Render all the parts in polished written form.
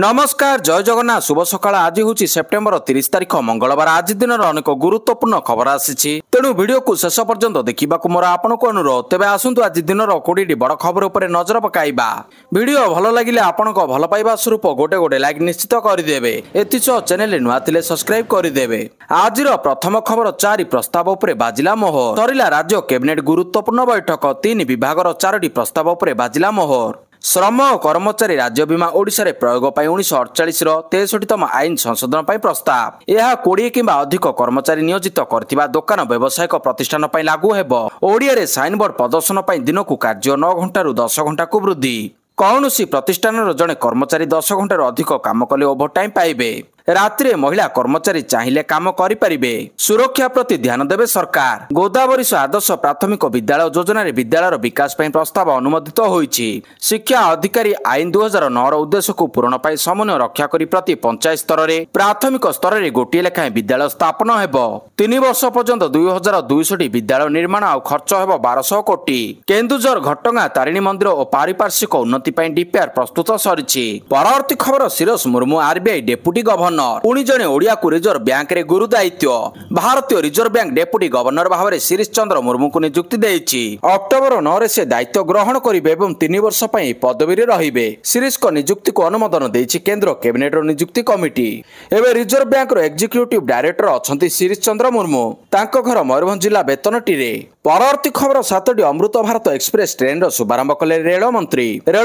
नमस्कार जय जगन्नाथ शुभ सकाळ। आज हूँ सेप्टेम्बर 30 तारिख मंगलवार। आज दिन अनेक गुरुत्वपूर्ण खबर आसी तेणु वीडियो को शेष पर्यंत देखा मोर आपन को अनुरोध। तेज आसतु आज दिन 20 बड़ खबर उपर नजर पकाइबा। वीडियो भल लगिले आपण भल पाइबा स्वरूप गोटे गोटे लाइक निश्चित करदेवे। एतिसह चैनल नुआ थिले सब्सक्राइब करदेवे। आज प्रथम खबर 4 प्रस्ताव उपर बाजिला मोहर। सरिला राज्य कैबिनेट गुरुत्वपूर्ण बैठक। 3 विभागर 4टी प्रस्ताव उपर बाजिला मोहर। श्रम और कर्मचारी राज्य बीमा ओडिशा रे प्रयोग 1948 63तम आईन संशोधन प्रस्ताव। यह 20 किंबा अधिक कर्मचारी नियोजित करथिबा दुकान व्यावसायिक प्रतिष्ठान लागू हेबो। ओडिया रे साइन बोर्ड प्रदर्शन दिन को कार्य 9 घंटा 10 घंटा को वृद्धि। कौनसी प्रतिष्ठान जड़े कर्मचारी 10 घंटा अधिक काम कले ओभरटाइम पाइबे। रात्रि महिला कर्मचारी चाहिए काम करें। सुरक्षा प्रति ध्यान देवे सरकार। गोदावरी आदर्श प्राथमिक विद्यालय योजना रे विद्यालय विकास प्रस्ताव अनुमोदित होईछि। शिक्षा अधिकारी आईन 2009 उद्देश्य को पूरण पाई समन्वय रक्षा करी प्रति पंचायत स्तर में प्राथमिक स्तर में गोटे लेखाएं विद्यालय स्थापन हेबो। 3 वर्ष पर्यंत 2200 विद्यालय निर्माण और खर्च हेबो 1200 कोटी। केन्दुझर घटगां तारिणी मंदिर और पारिपार्श्विक उन्नति डीपीआर प्रस्तुत सरिछि। परवर्ती खबर सिरोस मुर्मू आरबीआई डेप्यूटी गवर्नर। पुणी जड़े ओडिया को रिजर्व बैंक रे गुरु दायित्व। भारतीय रिजर्व बैंक डेप्यूटी गवर्नर भाव में शिरीष चंद्र मुर्मू को नियुक्ति देइछि। अक्टोबर 9 रे से दायित्व ग्रहण करिवे एवं 3 वर्ष पई पदवी रे रहिबे। शिरीष को नियुक्ति को अनुमोदन देइछि केंद्र कैबिनेट रो नियुक्ति कमिटी। एबे रिजर्व बैंक रो एग्जीक्यूटिव डायरेक्टर अछंती शिरीष चंद्र मुर्मू। तांको घर मयूरभंज जिला बेतनटी रे। परवर्ती खबर 7टी अमृत भारत एक्सप्रेस ट्रेन रो शुभारंभ कले रेल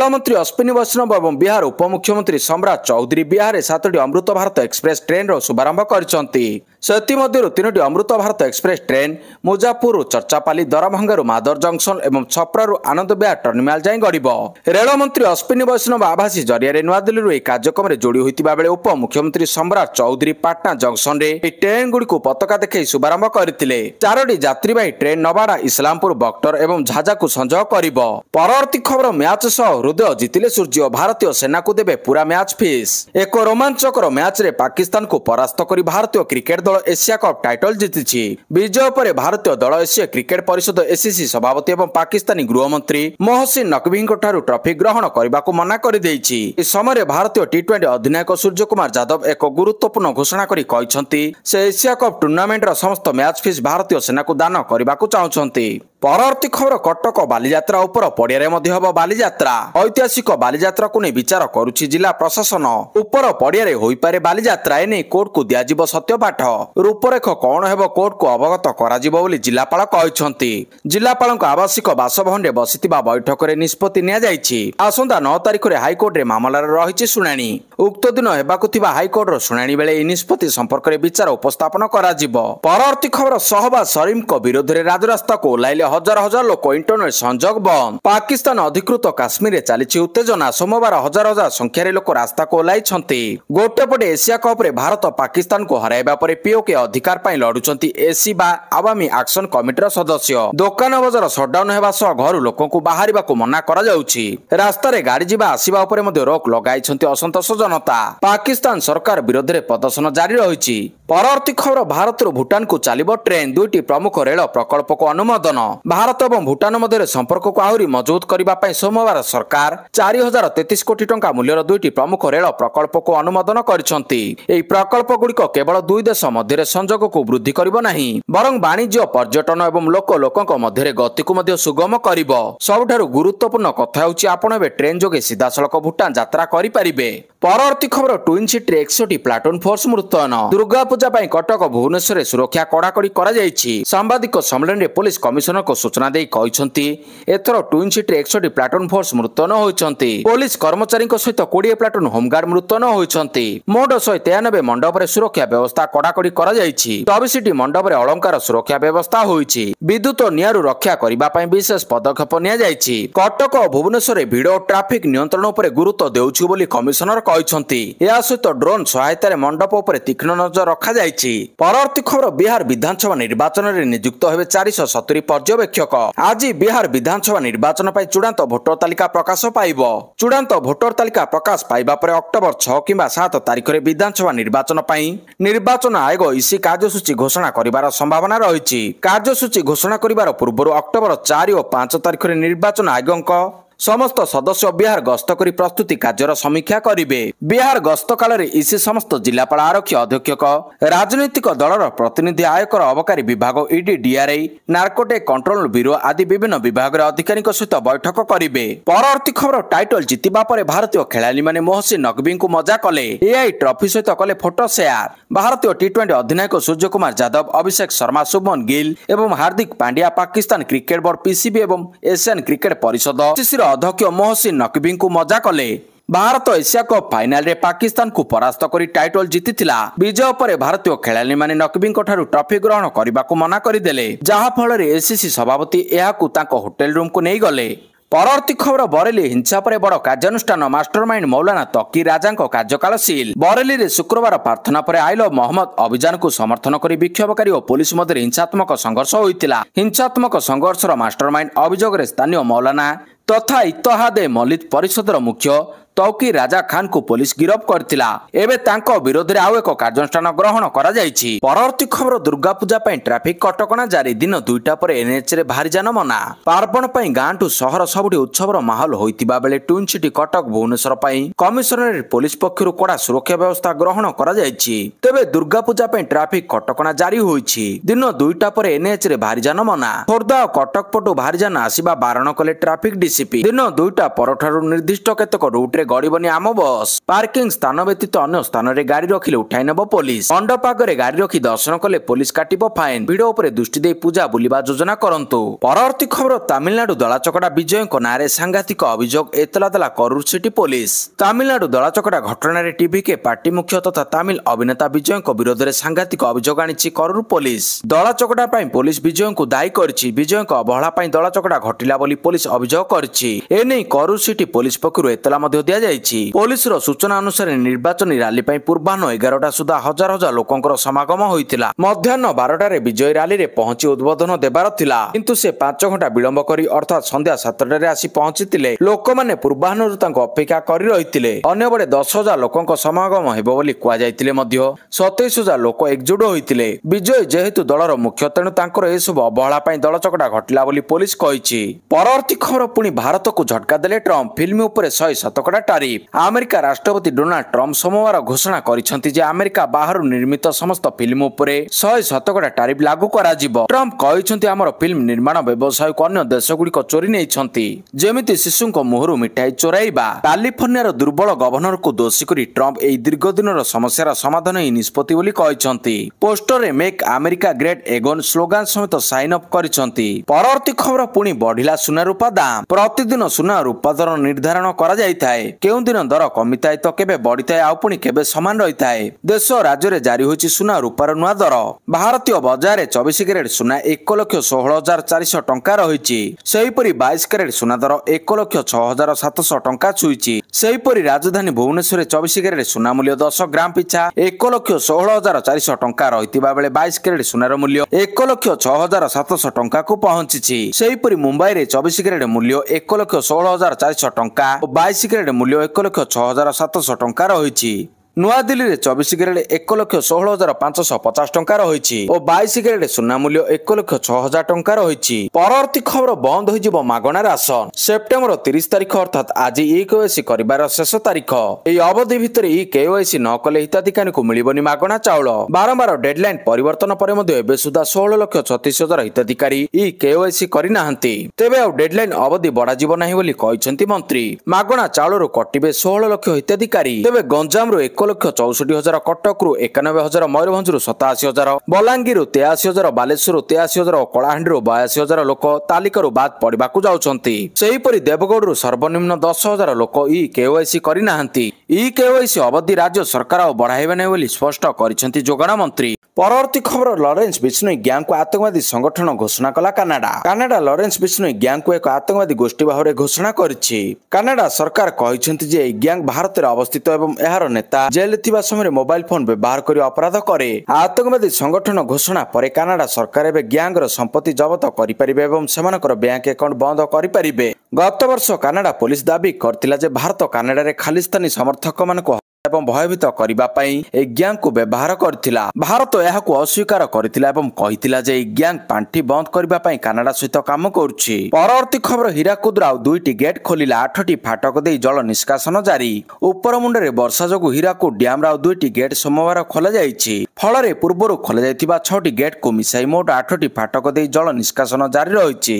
मंत्री अश्विनी वैष्णव एवं बिहार उपमुख्यमंत्री सम्राट चौधरी बिहार 7टी अमृत भारत एक्सप्रेस ट्रेन रो शुभारंभ करिसंती। सेतिमध्यरु 3टी अमृत भारत एक्सप्रेस ट्रेन मुजापुर चर्चापाली दरभंगारू मादर जंक्शन एवं छपरारू आनंद विहार टर्मिनाल जाई गड़िबो। रेल मंत्री अश्विनी वैष्णव आभासी जरिया नुआ दिल्ली कार्यक्रम में जोड़ी होइतिबा बेले उपमुख्यमंत्री सम्राट चौधरी पाटना जंक्शन रे ट्रेन गुडी को पताका देखै शुभारंभ करथिले। 4टी यात्रीवाही ट्रेन नवाड़ा इस्लामपुर बक्टर एवं झाजा को संजोग करिबो। परवर्ती खबर मैच सह हृदय जितिले सूर्य भारतीय सेना को देबे पूरा मैच फीस। एक रोमांचकर मैच रे पाकिस्तान को परास्त करी भारतीय क्रिकेट दल एशिया कप टाइटल जीतिछि। विजय पर भारतीय दल एशिया क्रिकेट परिषद एसीसी सभापति एवं पाकिस्तानी गृहमंत्री मोहसिन नकवी ट्रॉफी ग्रहण करने को मना कर देइछि। इस समय भारतीय टी20 अधिनायक सूर्य कुमार यादव एक गुरुत्वपूर्ण घोषणा करी कहिसंती से एशिया कप टूर्नामेंट रो समस्त मैच फीस भारतीय सेना को दान करने को चाहछंती। परवर्ती खबर कटक बालीजात्रा उपर पड़िया हब बालीजात्रा। ऐतिहासिक बालीजात्रा को नहीं विचार करुछि जिला प्रशासन। उपर पड़िया होइपारे बालीजात्रा एने कोर्ट को दियाजिब सत्यपाठ। रूपरेख कौन हेबो कोर्ट को अवगत कराजिबो बोली जिलापाल कहिसंती। जिलापाल आवासिक बासभवन बसिथिबा बैठक रे निष्पत्ति निया जाइछि। आसंता 9 तारिख रे हाईकोर्ट रे मामला रहिछि शुणाणी। उक्त दिन हेबाकु थिबा हाईकोर्ट रो शुणाणी बेले निष्पत्ति संपर्क रे विचार उपस्थापन कराजिबो। परवर्ती खबर शहबाज शरीफ को विरोध रे राजरास्ता को ओलाइले हजार हजार लोक इंटरनेट संजोग बंद। पाकिस्तान अधिकृत काश्मीर रे चलीछि उत्तेजना। सोमवार हजार हजार संख्यारे लोक रास्ता को ओलाइछंती। गोटे पटे एशिया कप रे भारत पाकिस्तान को हराइबा परे पीओके अधिकार पाई लडुचंती एसी बा आवामी एक्शन कमिटीर सदस्य। दुकान बजार सटडाउन हेबा सह घर लोकों को बाहरिबा को मना करा जाउछि। रास्ता रे गाड़ी जिबा आसीबा उपरे मध्ये रोक लगाइछंती असंतोष जनता। पाकिस्तान सरकार विरोध रे प्रदर्शन जारी रहिछि। परवर्ती खबर भारत रो भूटान को चलिबो ट्रेन। 2टी प्रमुख रेल प्रकल्प को अनुमोदन। भारत और भूटान मध्य संपर्क को आहरी मजबूत करने सोमवार सरकार 4033 कोटी टंका मूल्यर 2टी प्रमुख रेल प्रकल्प को अनुमोदन करिसंती। एही प्रकल्प गुड़िक केवल 2 देश मध्य संजोग को वृद्धि करिबो नाही बरं वाणिज्य पर्यटन एवं लोक मध्य गति को मध्य सुगम करिबो। सबठारु गुरुत्वपूर्ण कथा होछि आपण एबे ट्रेन जोगे सीधा सड़क भूटान यात्रा करि परिबे। परवर्ती खबर ट्विन सिटी 100टी प्लाटून फोर्स मुतयन। दुर्गा पूजा पई कटक भुवनेश्वर सुरक्षा कड़ाकड़ी करा जायछि। सांबादिक सम्मेलन रे पुलिस कमिशनर को सूचना दे कहिसंती एथरो ट्विन सिटी 100टी प्लाटून फोर्स मुतयन होइछंती। पुलिस कर्मचारी सहित 20 प्लाटून होमगार्ड मुतयन होइछंती। मोट 193 मंडप रे सुरक्षा व्यवस्था कड़ाकड़ी करा जायछि। 24टी मंडप रे अलंकार सुरक्षा व्यवस्था होइछि। विद्युत नियारु रक्षा करिबा पई विशेष पदक्षेप निया जायछि। कटक और भुवनेश्वर भिड़ और ट्रैफिक नियंत्रण उपर गुरुत्व देउछु बोली कमिशनर कहिसंती। या सहित ड्रोन सहायता रे मंडप उपर तीक्ष्ण नजर रखा जायछि। परवर्ती खबर बिहार विधानसभा निर्वाचन रे नियुक्त हेबे 470 पर्यवेक्षक। आज बिहार विधानसभा निर्वाचन पर चूड़ांत भोटर तालिका प्रकाश पाइब। चूड़ांत भोटर तालिका प्रकाश पाइबा पर अक्टोबर 6 किंबा 7 तारिख रे विधानसभा निर्वाचन पर निर्वाचन आयोग इसी कार्यसूची घोषणा करिबार संभावना रहिछि। कार्यसूची घोषणा करिबार पूर्व अक्टोबर 4 और 5 तारिख रे निर्वाचन आयोग समस्त सदस्य बिहार गस्त कर प्रस्तुति कार्यर समीक्षा करेंगे। बिहार गस्त काल में इसी समस्त जिलापाल आरक्षी अधीक्षक राजनैतिक दलर प्रतिनिधि आयकर अबकारी विभाग ED DRI narcotic control bureau आदि विभिन्न विभाग अधिकारी सहित बैठक करेंगे। परवर्ती खबर टाइटल जितिबा पर भारतीय खेलाड़ी माने मोहसिन नकवी को मजा कले एआई ट्रॉफी सहित कले फोटो शेयर। भारतीय टी20 अधिनायक सूर्य कुमार यादव अभिषेक शर्मा शुभमन गिल एवं Hardik Pandya Pakistan cricket board PCB एवं एशियन क्रिकेट परिषद अध्यक्ष मोहसिन नकवी को मजा कले। भारत एशिया कप फाइनाल रे पाकिस्तान को परास्त करी टाइटल जीतिथिला। विजय पर भारतीय खेलाड़ी माने नकवी ट्रॉफी ग्रहण करने को मना करदेले, जहा फल एसीसी सभापति यहाकू तांको होटेल रूम को नहीं गले। परवर्ती खबर बरेली हिंसा पर बड़ कार्यानुष्ठान मास्टरमाइंड मौलाना तकी राजा कार्यकाल सील। बरेली रे शुक्रवार प्रार्थना पर आई लव मोहम्मद अभियान को समर्थन कर विक्षोभकारी और पुलिस मध्य हिंसात्मक संघर्ष होता। हिंसात्मक संघर्षर मास्टरमाइंड अभियोग स्थानीय मौलाना तथा इत्तेहाद मलिद परिषदर मुख्य तौकी राजा खान को पुलिस गिरफ्त करथिला। एबे तांको विरोध रे आउ एक कार्यानुष्ठान ग्रहण करा जायछि। परवर्ती खबर दुर्गा पूजा पई ट्रैफिक कटकणा जारी। दिन 2टा पर एनएच रे भारी जान मना। पार्वण पई गां टू शहर सबुठी उत्सवर माहौल होइतिबा बेले ट्विन सिटी कटक भुवनेश्वर पई कमिशनरेट पुलिस पक्षरु कड़ा सुरक्षा व्यवस्था ग्रहण करा जायछि। तेबे दुर्गा पूजा पई ट्रैफिक कटकणा जारी होइछि। दिन 2टा पर एनएच रे भारी जान मना। खोर्धा और कटक पटु भारी जान आसीबा बारण कले ट्रैफिक डीसीपी। दिन 2टा परठारु निर्दिष्ट केतक रूट रे गड़बनी आम बस। पार्किंग स्थान व्यतीत अन्य स्थान रे गाड़ी रखिले उठाई नेब पुलिस। मंडपागरे गाड़ी रखी दर्शन कले पुलिस काटिबो फाइन। भिड उपरे दृष्टि दे पूजा बुलिबा योजना करंतु। परवर्ती खबर तमिलनाडु दलाचकड़ा विजय नारे सांघातिक अभियोग एतला देला करूर सिटी पुलिस। तमिलनाडु दलाचकड़ा घटना रे टीवी के पार्टी मुख्य तथा तमिल अभिनेता विजय विरोध में सांघातिक अभियोग आनी करूर पुलिस। दलाचकड़ा पुलिस विजय को दायी करछि। विजय अवहेला दलाचकड़ा घटिला बोली पुलिस अभियोग करछि। एने करूर सिटी पुलिस पक्षरु एतला दिया जायछि। पुलिस रो सूचना अनुसार निर्वाचनी रैली पूर्वाह्न 11टा सुधा हजार हजार लोकंकर समागम होइतिला। मध्याह्न 12टा रे विजय रैली रे पहुंची उद्बोधन देबार थिला, किंतु से 5 घंटा विलंब करी अर्थात संध्या 7टा रे आसी पहुंचीतिले। लोक माने पूर्वाह्न तांको अपेक्षा करी रहितिले। अन्य बडे 10,000 लोकंक समागम हेबो बोली कुआ जायतिले मध्य 27,000 लोक एकजुट होइतिले। विजय जेहेतु दलर मुख्य तेणु तांकर ए सब अवहेला पई दल चकड़ा घटिला बोली पुलिस कहिछि। परवर्ती खबर पुनी भारत को झटका देले ट्रम्प। फिल्म उपरे 100% तारीफ। अमेरिका राष्ट्रपति डोनाल्ड ट्रम्प सोमवार घोषणा करिसेंति जे अमेरिका बाहर निर्मित समस्त फिल्म उपरे 100% तारीफ लागू करा जिवो। ट्रम्प कहिसेंति हमर फिल्म निर्माण व्यवसाय को अन्य देश गुड़िक चोरी नैछंती, जेमिति शिशुंक मुहरु मिठाई चोराइबा। कैलिफोर्नियार दुर्बल गवर्नर को दोषी करी ट्रम्प एई दीर्घ दिनर समस्यार समाधान ही निष्पत्ति बोली कहिसेंति। पोस्टर रे make America great again slogan सहित साइन अप करिसेंति। परवर्ती खबर पुनी बढ़िला सुना रूपा दाम। प्रतिदिन सुना रूपा दर निर्धारण करा जायथाय। केउ दिन दर कमिताए तो केबे बढ़िताए आउ पुनी केबे समान रहिताए। देश राज्य रे जारी होइछि सुना रूपार नुआ दर। भारतीय बाजार रे 24 कैरेट सुना 1,16,400 टंका रहिछि। सेहिपरि 22 कैरेट सुना दर 1,06,700 टंका छुइछि। सेहिपरि राजधानी भुवनेश्वर रे 24 कैरेट सुना मूल्य 10 ग्राम पिछा 1,16,400 टंका रहितिबा बेले 22 कैरेट सुनार मूल्य 1,06,700 टंका को पहुंचिछि। सेहिपरि मुंबई रे 24 कैरेट मूल्य 1,16,400 टंका और 22 कैरेट मूल्य 1,06,700 टंका रहिछि। नुआ दिल्ली रे 24 कैरेट 1,16,550 टंका रहिछि और 22 कैरेट सुना मूल्य 1,06,000 टंका रहिछि। परवर्ती खबर बंद होइजिबो मागणा राशन। सेप्टेम्बर 30 तारिख अर्थात आज ई-केवाईसी करिबार शेष तारिख। एई अवधि भितर ई-केवाईसी न कले हिताधिकारी को मिलिबनी मागणा चाउल। बारंबार डेडलाइन परिवर्तन पर मध्ये एबे सुधा 16,36,000 हिताधिकारी ई-केवाईसी करि नाहंती। तेबे आ डेडलाइन अवधि बढा जिवो नाही बोली कहिसेंती मंत्री। मागणा चाउलरो कटिबे 16 लाख हिताधिकारी। तेबे गंजाम रो 1,64,000, कटक रु 91,000, मयूरभंज रु 87,000, बलांगीर 83,000, बालेश्वर 83,000 और कलाहांडी 82,000 लोक तालिका बाद पड़वा जाउछंती। सेहिपरि देवगढ़ रु सर्वनिम्न 10,000 लोक ई-केवाईसी करि नाहंती। ई-केवाईसी अवधि राज्य सरकार बढ़ाइबे नै बोली स्पष्ट करिसेंती जोगाण मंत्री। परवर्ती खबर लॉरेंस बिश्नोई गैंग को आतंकवादी संगठन घोषणा कला Canada. Canada Lawrence Bishnoi gang को एक आतंकवादी गोष्ठी भाव घोषणा करिछि। कानाडा सरकार कहिसेंती जे गैंग भारत में अवस्थित एवं एहार नेता जेल थिबा समय मोबाइल फोन व्यवहार करी अपराध करे। आतंकवादी संगठन घोषणा पर कानाडा सरकार एवं गैंग रो संपत्ति जब्त करि परिबे एवं सेमानकर बैंक अकाउंट बंद करि परिबे। गत वर्ष कानाडा पुलिस दाबी करथिला जे भारत कानाडा रे खालिस्तानी समर्थक मानको ଏବଂ ଭୟଭୀତ କରିବା ପାଇଁ ଏହି ଗ୍ୟାଙ୍ଗକୁ ବ୍ୟବହାର କରିଥିଲା। ଭାରତ ଏହାକୁ ଅସ୍ୱୀକାର କରିଥିଲା ଏବଂ କହିଥିଲା ଯେ ଏହି ଗ୍ୟାଙ୍ଗ ପାଣ୍ଠି ବନ୍ଦ କରିବା ପାଇଁ କାନାଡା ସହିତ କାମ କରୁଛି। ପରବର୍ତ୍ତୀ ଖବର, ହୀରାକୁଦର ଆଉ 2ଟି ଗେଟ୍ ଖୋଲିଲା, 8ଟି ଫାଟକ ଦେଇ ଜଳ ନିଷ୍କାସନ ଜାରି। ଉପର ମୁଣ୍ଡରେ ବର୍ଷା ଯୋଗୁଁ ହୀରାକୁଦ ଡ୍ୟାମର ଆଉ 2ଟି ଗେଟ୍ ସୋମବାର ଖୋଲାଯାଇଛି। ଫଳରେ ପୂର୍ବରୁ ଖୋଲାଯାଇଥିବା 6ଟି ଗେଟ୍କୁ ମିଶାଇ ମୋଟ 8ଟି ଫାଟକ ଦେଇ ଜଳ ନିଷ୍କାସନ ଜାରି ରହିଛି।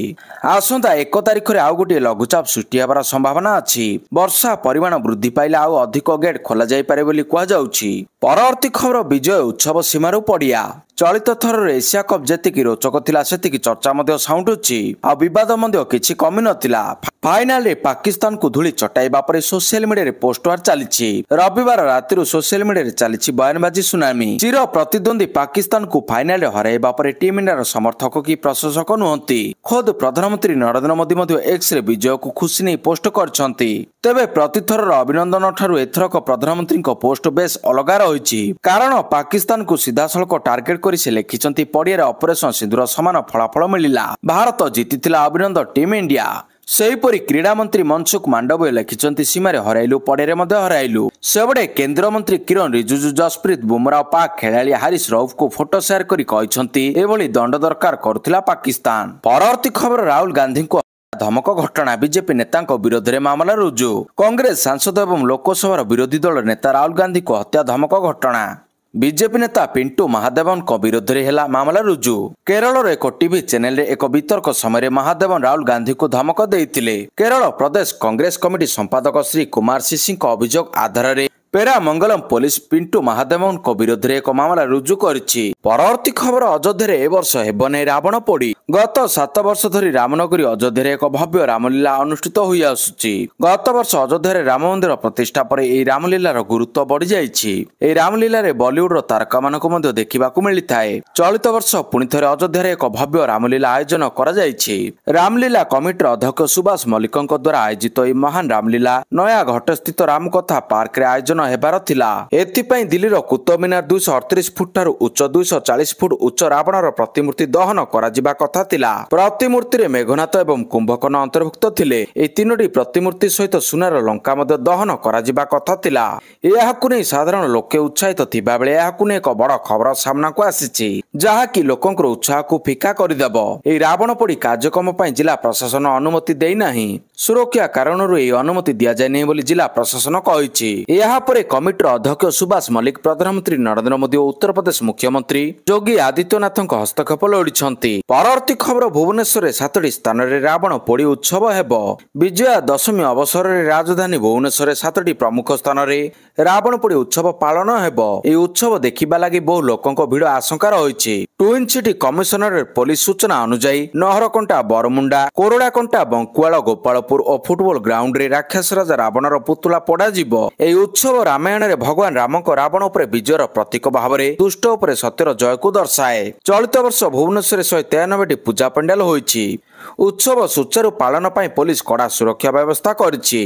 ଆସନ୍ତା 1 ତାରିଖରେ ଆଉ ଗୋଟିଏ ଲଘୁଚାପ ସୃଷ୍ଟି ହେବାର ସମ୍ଭାବନା ଅଛି। ବର୍ଷା ପରିମାଣ ବୃଦ୍ଧି ପାଇଲେ ଆଉ ଅଧିକ ଗେଟ୍ ଖୋଲାଯାଇପାରେ ବୋଲି କୁହାଯାଉଛି। ପରବର୍ତ୍ତୀ ଖବର, ବିଜୟ ଉତ୍ସବ ସୀମାରୁ ପଡ଼ିଆ। ଚଳିତ ଥରର ଏସିଆ କପ୍ ଯେତିକି ରୋଚକ ଥିଲା ସେତିକି ଚର୍ଚ୍ଚା ମଧ୍ୟ ସାଉଣ୍ଡୁଛି ଆଉ ବିବାଦ ମଧ୍ୟ କିଛି କମି ନଥିଲା। ଫାଇନାଲରେ ପାକିସ୍ତାନକୁ ଧୂଳି ଚଟାଇବା ପରେ ସୋସିଆଲ ମିଡିଆରେ ପୋଷ୍ଟୱାର ଚାଲିଛି। ରବିବାର ରାତିରୁ ସୋସିଆଲ ମିଡିଆରେ ଚାଲିଛି ବୟାନବାଜି ସୁନାମି। ଚିର ପ୍ରତିଦ୍ୱନ୍ଦ୍ୱୀ ପାକିସ୍ତାନକୁ ଫାଇନାଲରେ ହରାଇବା ପରେ ଟିମ୍ ଇଣ୍ଡିଆର ସମର୍ଥକ କି ପ୍ରଶଂସକ ନୁହନ୍ତି, ଖୋଦ୍ ପ୍ରଧାନମନ୍ତ୍ରୀ ନରେନ୍ଦ୍ର ମୋଦି ମଧ୍ୟ ଏକ୍ସରେ ବିଜୟକୁ ଖୁସି ନେଇ ପୋଷ୍ଟ କରିଛନ୍ତି। ତେବେ ପ୍ରତିଥରର ଅଭିନନ୍ଦନ ଠାରୁ ଏଥରକ ପ୍ରଧାନମନ୍ତ୍ରୀଙ୍କ ପୋଷ୍ଟ ବେଶ୍ ଅଲଗା ରହିଛି। କାରଣ ପାକିସ୍ତାନକୁ ସିଧାସଳଖ ଟାର୍ଗେଟ କରି ସେ ଲେଖିଛନ୍ତି, ପଡ଼ିଆରେ ଅପରେସନ ସିନ୍ଦୁର ସମାନ ଫଳାଫଳ ମିଳିଲା, ଭାରତ ଜିତିଥିଲା, ଅଭିନନ୍ଦନ ଟିମ୍ ଇଣ୍ଡିଆ। ସେହିପରି କ୍ରୀଡ଼ାମନ୍ତ୍ରୀ ମନସୁଖ ମାଣ୍ଡବୀୟ ଲେଖିଛନ୍ତି, ସୀମାରେ ହରାଇଲୁ, ପଡ଼ିଆରେ ମଧ୍ୟ ହରାଇଲୁ। ସେପଟେ କେନ୍ଦ୍ରମନ୍ତ୍ରୀ କିରଣ ରିଜିଜୁ ଯଶପ୍ରୀତ ବୁମରା ଓ ପାକ୍ ଖେଳାଳି ହାରିସ ରଉଫଙ୍କୁ ଫଟୋ ସେୟାର କରି କହିଛନ୍ତି, ଏଭଳି ଦଣ୍ଡ ଦରକାର କରୁଥିଲା ପାକିସ୍ତାନ। ପରବର୍ତ୍ତୀ ଖବର, ରାହୁଲ ଗାନ୍ଧୀଙ୍କୁ ଧମକ ଘଟଣା, ବିଜେପି ନେତାଙ୍କ ବିରୋଧରେ ମାମଲା ରୁଜୁ। କଂଗ୍ରେସ ସାଂସଦ ଏବଂ ଲୋକସଭାର ବିରୋଧୀ ଦଳ ନେତା ରାହୁଲ ଗାନ୍ଧୀଙ୍କୁ ହତ୍ୟା ଧମକ ଘଟଣା। ବିଜେପି ନେତା ପିଣ୍ଟୁ ମହାଦେବନଙ୍କ ବିରୋଧରେ ହେଲା ମାମଲା ରୁଜୁ। କେରଳର ଏକ ଟିଭି ଚ୍ୟାନେଲରେ ଏକ ବିତର୍କ ସମୟରେ ମହାଦେବନ ରାହୁଲ ଗାନ୍ଧୀଙ୍କୁ ଧମକ ଦେଇଥିଲେ। କେରଳ ପ୍ରଦେଶ କଂଗ୍ରେସ କମିଟି ସମ୍ପାଦକ ଶ୍ରୀ କୁମାର ସିସିଙ୍କ ଅଭିଯୋଗ ଆଧାରରେ ପେରାମଙ୍ଗଲମ ପୋଲିସ ପିଣ୍ଟୁ ମହାଦେବନଙ୍କ ବିରୋଧରେ ଏକ ମାମଲା ରୁଜୁ କରିଛି। ପରବର୍ତ୍ତୀ ଖବର, ଅଯୋଧ୍ୟାରେ ଏ ବର୍ଷ ହେବ ନାହିଁ ରାବଣ ପୋଡ଼ି। ଗତ 7 ବର୍ଷ ଧରି ରାମନଗରୀ ଅଯୋଧ୍ୟାରେ ଏକ ଭବ୍ୟ ରାମଲୀଳା ଅନୁଷ୍ଠିତ ହୋଇ ଆସୁଛି। ଗତ ବର୍ଷ ଅଯୋଧ୍ୟାରେ ରାମ ମନ୍ଦିର ପ୍ରତିଷ୍ଠା ପରେ ଏହି ରାମଲୀଳାର ଗୁରୁତ୍ୱ ବଢ଼ିଯାଇଛି। ଏହି ରାମଲୀଳାରେ ବଲିଉଡର ତାରକାମାନଙ୍କୁ ମଧ୍ୟ ଦେଖିବାକୁ ମିଳିଥାଏ। ଚଳିତ ବର୍ଷ ପୁଣି ଥରେ ଅଯୋଧ୍ୟାରେ ଏକ ଭବ୍ୟ ରାମଲୀଳା ଆୟୋଜନ କରାଯାଇଛି। ରାମଲୀଳା କମିଟିର ଅଧ୍ୟକ୍ଷ ସୁବାସ ମଲ୍ଲିକଙ୍କ ଦ୍ୱାରା ଆୟୋଜିତ ଏହି ମହାନ ରାମଲୀଳା ନୟାଗଡ଼ସ୍ଥିତ ରାମକଥା ପାର୍କରେ ଆୟୋଜନ ହେବାର ଥିଲା। ଏଥିପାଇଁ ଦିଲ୍ଲୀର କୁତୁବ ମିନାର 238 ଫୁଟ ଠାରୁ ଉଚ୍ଚ 240 ଫୁଟ ଉଚ୍ଚ ରାବଣର ପ୍ରତିମୂର୍ତ୍ତି ଦହନ କରାଯିବା କଥା ଥିଲା। ପ୍ରତିମୂର୍ତ୍ତିରେ ମେଘନାଥ ଏବଂ କୁମ୍ଭକର୍ଣ୍ଣ ଅନ୍ତର୍ଭୁକ୍ତ ଥିଲେ। ଏହି 3ଟି ପ୍ରତିମୂର୍ତ୍ତି ସହିତ ସୁନାର ଲଙ୍କା ମଧ୍ୟ ଦହନ କରାଯିବା କଥା ଥିଲା। ଏହାକୁ ନେଇ ସାଧାରଣ ଲୋକେ ଉତ୍ସାହିତ ଥିବାବେଳେ ଏହାକୁ ନେଇ ଏକ ବଡ଼ ଖବର ସାମ୍ନାକୁ ଆସିଛି, ଯାହାକି ଲୋକଙ୍କର ଉତ୍ସାହକୁ ଫିକା କରିଦେବ। ଏହି ରାବଣ ପୋଡ଼ି କାର୍ଯ୍ୟକ୍ରମ ପାଇଁ ଜିଲ୍ଲା ପ୍ରଶାସନ ଅନୁମତି ଦେଇନାହିଁ। ସୁରକ୍ଷା କାରଣରୁ ଏହି ଅନୁମତି ଦିଆଯାଇ ନାହିଁ ବୋଲି ଜିଲ୍ଲା ପ୍ରଶାସନ କହିଛି। ଏହାପରେ କମିଟିର ଅଧ୍ୟକ୍ଷ ସୁବାସ ମଲ୍ଲିକ ପ୍ରଧାନମନ୍ତ୍ରୀ ନରେନ୍ଦ୍ର ମୋଦି ଓ ଉତ୍ତରପ୍ରଦେଶ ମୁଖ୍ୟମନ୍ତ୍ରୀ ଯୋଗୀ ଆଦିତ୍ୟନାଥଙ୍କ ହସ୍ତକ୍ଷେପ ଲୋଡ଼ିଛନ୍ତି। ପରବର୍ତ୍ତୀ ଖବର, ଭୁବନେଶ୍ୱରରେ 7ଟି ସ୍ଥାନରେ ରାବଣ ପୋଡ଼ି ଉତ୍ସବ ହେବ। ବିଜୟା ଦଶମୀ ଅବସରରେ ରାଜଧାନୀ ଭୁବନେଶ୍ୱରରେ 7ଟି ପ୍ରମୁଖ ସ୍ଥାନରେ ରାବଣ ପୋଡ଼ି ଉତ୍ସବ ପାଳନ ହେବ। ଏହି ଉତ୍ସବ ଦେଖିବା ଲାଗି ବହୁ ଲୋକଙ୍କ ଭିଡ଼ ଆଶଙ୍କା ରହିଛି। ଟ୍ୱିନ୍ ସିଟି କମିଶନରେଟ ପୋଲିସ ସୂଚନା ଅନୁଯାୟୀ ନହରକଣ୍ଟା, ବରମୁଣ୍ଡା, କୋରଡ଼ାକଣ୍ଟା, ବଙ୍କୁଆଳ, ଗୋପାଳପୁର ଓ ଫୁଟବଲ ଗ୍ରାଉଣ୍ଡରେ ରାକ୍ଷସ ରାଜା ରାବଣର ପୁତୁଳା ପୋଡ଼ାଯିବ। ଏହି ଉତ୍ସବ ରାମାୟଣରେ ଭଗବାନ ରାମଙ୍କ ରାବଣ ଉପରେ ବିଜୟର ପ୍ରତୀକ ଭାବରେ ଦୁଷ୍ଟ ଉପରେ ସତ୍ୟର ଜୟକୁ ଦର୍ଶାଏ। ଚଳିତ ବର୍ଷ ଭୁବନେଶ୍ୱରରେ 193ଟି ପୂଜା ପଣ୍ଡାଲ ହୋଇଛି। ଉତ୍ସବ ସୁଚାରୁ ପାଳନ ପାଇଁ ପୋଲିସ କଡ଼ା ସୁରକ୍ଷା ବ୍ୟବସ୍ଥା କରିଛି।